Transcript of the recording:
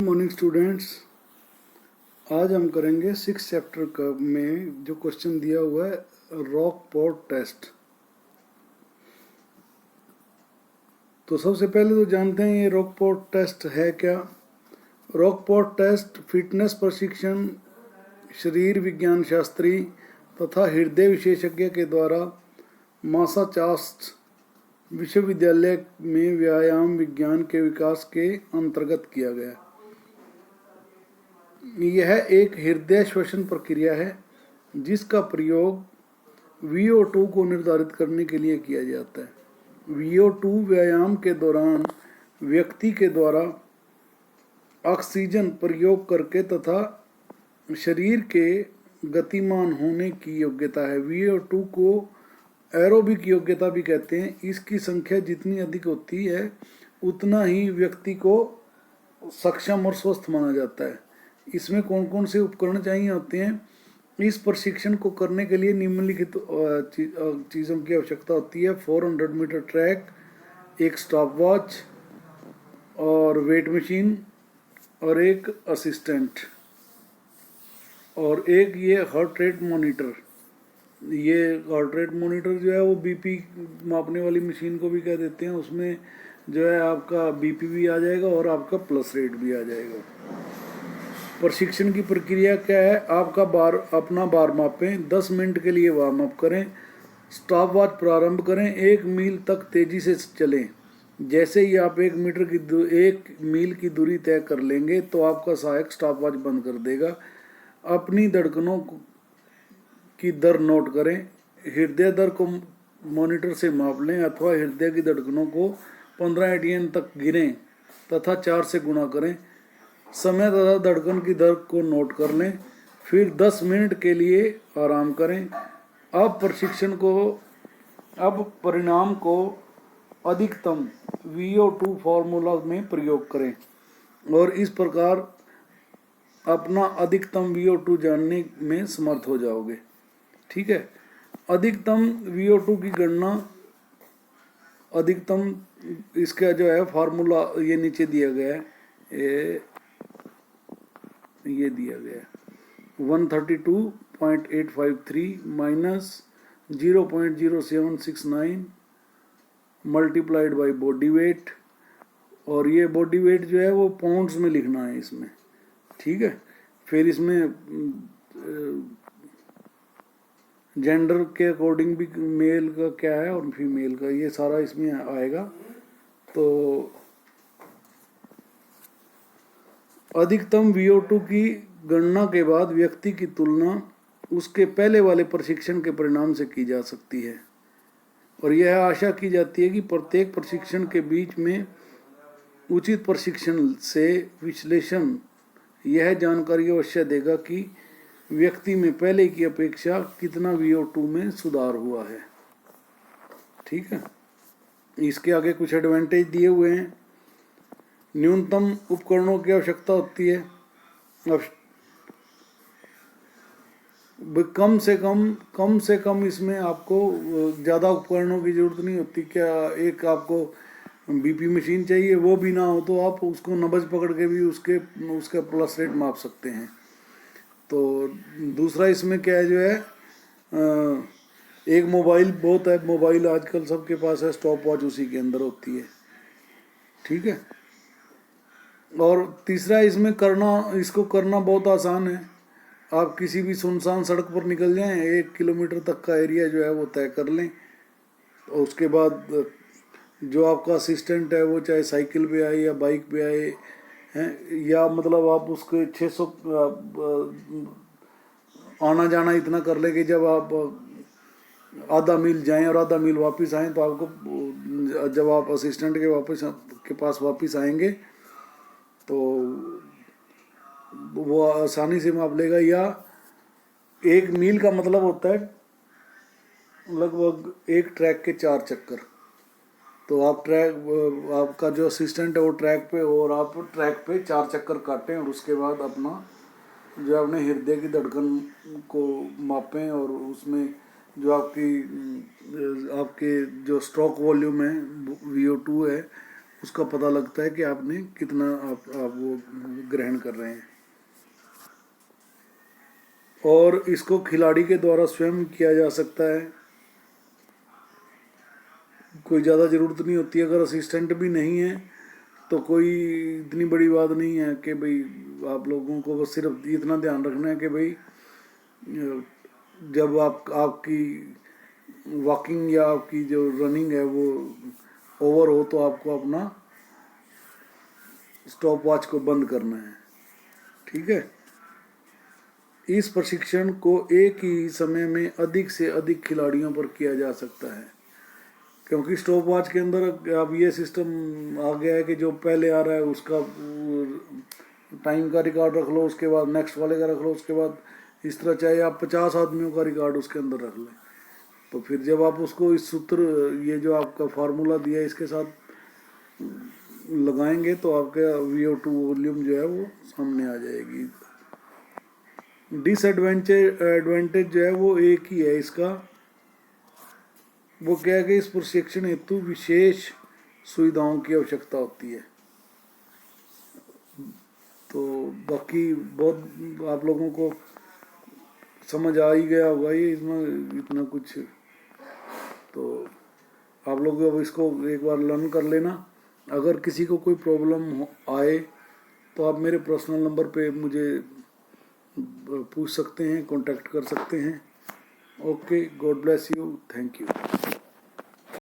Morning students, आज हम करेंगे 6 चैप्टर का में जो क्वेश्चन दिया हुआ है रॉकपोर्ट टेस्ट। तो सबसे पहले तो जानते हैं ये रॉकपोर्ट टेस्ट है क्या। रॉकपोर्ट टेस्ट फिटनेस प्रशिक्षण शरीर विज्ञान शास्त्री तथा हृदय विशेषज्ञ के द्वारा मासाचुसेट्स विश्वविद्यालय में व्यायाम विज्ञान के विकास के अंतर्गत किया गया। यह एक हृदय श्वसन प्रक्रिया है जिसका प्रयोग VO2 को निर्धारित करने के लिए किया जाता है। VO2 व्यायाम के दौरान व्यक्ति के द्वारा ऑक्सीजन प्रयोग करके तथा शरीर के गतिमान होने की योग्यता है। VO2 को एरोबिक योग्यता भी कहते हैं। इसकी संख्या जितनी अधिक होती है उतना ही व्यक्ति को सक्षम और स्वस्थ माना जाता है। इसमें कौन कौन से उपकरण चाहिए होते हैं। इस प्रशिक्षण को करने के लिए निम्नलिखित चीज़ों की आवश्यकता होती है। 400 मीटर ट्रैक, एक स्टॉप वॉच और वेट मशीन और एक असिस्टेंट और एक ये हार्ट रेट मॉनिटर। ये हार्ट रेट मॉनिटर जो है वो BP मापने वाली मशीन को भी कह देते हैं। उसमें जो है आपका BP भी आ जाएगा और आपका पल्स रेट भी आ जाएगा। प्रशिक्षण की प्रक्रिया क्या है। आपका अपना बार मापें, 10 मिनट के लिए वार्म अप करें, स्टॉप वॉच प्रारंभ करें, 1 मील तक तेजी से चलें। जैसे ही आप 1 मील की दूरी तय कर लेंगे तो आपका सहायक स्टॉप वॉच बंद कर देगा। अपनी धड़कनों की दर नोट करें। हृदय दर को मॉनिटर से माप लें अथवा हृदय की धड़कनों को 15 ATM तक गिनें तथा 4 से गुणा करें। समय तथा धड़कन की दर को नोट कर लें, फिर 10 मिनट के लिए आराम करें। अब परिणाम को अधिकतम VO2 फार्मूला में प्रयोग करें और इस प्रकार अपना अधिकतम VO2 जानने में समर्थ हो जाओगे। ठीक है। अधिकतम VO2 की गणना, अधिकतम इसका जो है फार्मूला ये नीचे दिया गया है। ये दिया गया 132.853 minus 0.0769 multiplied by body weight. और ये बॉडी वेट जो है वो पाउंड्स में लिखना है इसमें। ठीक है। फिर इसमें जेंडर के अकॉर्डिंग भी मेल का क्या है और फीमेल का, ये सारा इसमें आएगा। तो अधिकतम VO2 की गणना के बाद व्यक्ति की तुलना उसके पहले वाले प्रशिक्षण के परिणाम से की जा सकती है और यह आशा की जाती है कि प्रत्येक प्रशिक्षण के बीच में उचित प्रशिक्षण से विश्लेषण यह जानकारी अवश्य देगा कि व्यक्ति में पहले की अपेक्षा कितना VO2 में सुधार हुआ है। ठीक है। इसके आगे कुछ एडवांटेज दिए हुए हैं। न्यूनतम उपकरणों की आवश्यकता होती है। अब कम से कम इसमें आपको ज़्यादा उपकरणों की ज़रूरत नहीं होती। क्या एक आपको BP मशीन चाहिए, वो भी ना हो तो आप उसको नब्ज पकड़ के भी उसका पल्स रेट माप सकते हैं। तो दूसरा इसमें क्या है जो है एक मोबाइल बहुत है। मोबाइल आजकल सबके पास है, स्टॉप वॉच उसी के अंदर होती है। ठीक है। और तीसरा इसमें इसको करना बहुत आसान है। आप किसी भी सुनसान सड़क पर निकल जाएं, 1 किलोमीटर तक का एरिया जो है वो तय कर लें और उसके बाद जो आपका असिस्टेंट है वो चाहे साइकिल पे आए या बाइक पे आए हैं, या मतलब आप उसके 600 आना जाना इतना कर लें कि जब आप आधा मील जाएं और आधा मील वापस आएं तो आपको जब आप असिस्टेंट के पास वापस आएंगे तो वो आसानी से माप लेगा। या 1 मील का मतलब होता है लगभग एक ट्रैक के 4 चक्कर। तो आपका जो असिस्टेंट है वो ट्रैक पे और आप ट्रैक पे 4 चक्कर काटें और उसके बाद अपना जो अपने हृदय की धड़कन को मापें और उसमें जो आपके जो स्ट्रोक वॉल्यूम है VO2 है उसका पता लगता है कि आपने कितना आप वो ग्रहण कर रहे हैं। और इसको खिलाड़ी के द्वारा स्वयं किया जा सकता है, कोई ज़्यादा ज़रूरत नहीं होती। अगर असिस्टेंट भी नहीं है तो कोई इतनी बड़ी बात नहीं है कि भाई आप लोगों को बस सिर्फ इतना ध्यान रखना है कि भाई जब आपकी वॉकिंग या आपकी जो रनिंग है वो ओवर हो तो आपको अपना स्टॉप वॉच को बंद करना है। ठीक है। इस प्रशिक्षण को एक ही समय में अधिक से अधिक खिलाड़ियों पर किया जा सकता है, क्योंकि स्टॉप वॉच के अंदर अब ये सिस्टम आ गया है कि जो पहले आ रहा है उसका टाइम का रिकॉर्ड रख लो, उसके बाद नेक्स्ट वाले का रख लो, उसके बाद इस तरह चाहे आप 50 आदमियों का रिकॉर्ड उसके अंदर रख लें। तो फिर जब आप उसको इस सूत्र, ये जो आपका फार्मूला दिया है इसके साथ लगाएंगे तो आपका VO2 वॉल्यूम जो है वो सामने आ जाएगी। एडवांटेज जो है वो एक ही है इसका, वो क्या है कि इस प्रशिक्षण हेतु विशेष सुविधाओं की आवश्यकता होती है। तो बाकी बहुत आप लोगों को समझ आ ही गया होगा ये, इसमें इतना कुछ। तो आप लोग अब इसको एक बार लर्न कर लेना। अगर किसी को कोई प्रॉब्लम आए तो आप मेरे पर्सनल नंबर पे मुझे पूछ सकते हैं, कांटेक्ट कर सकते हैं। Okay, God bless you, thank you.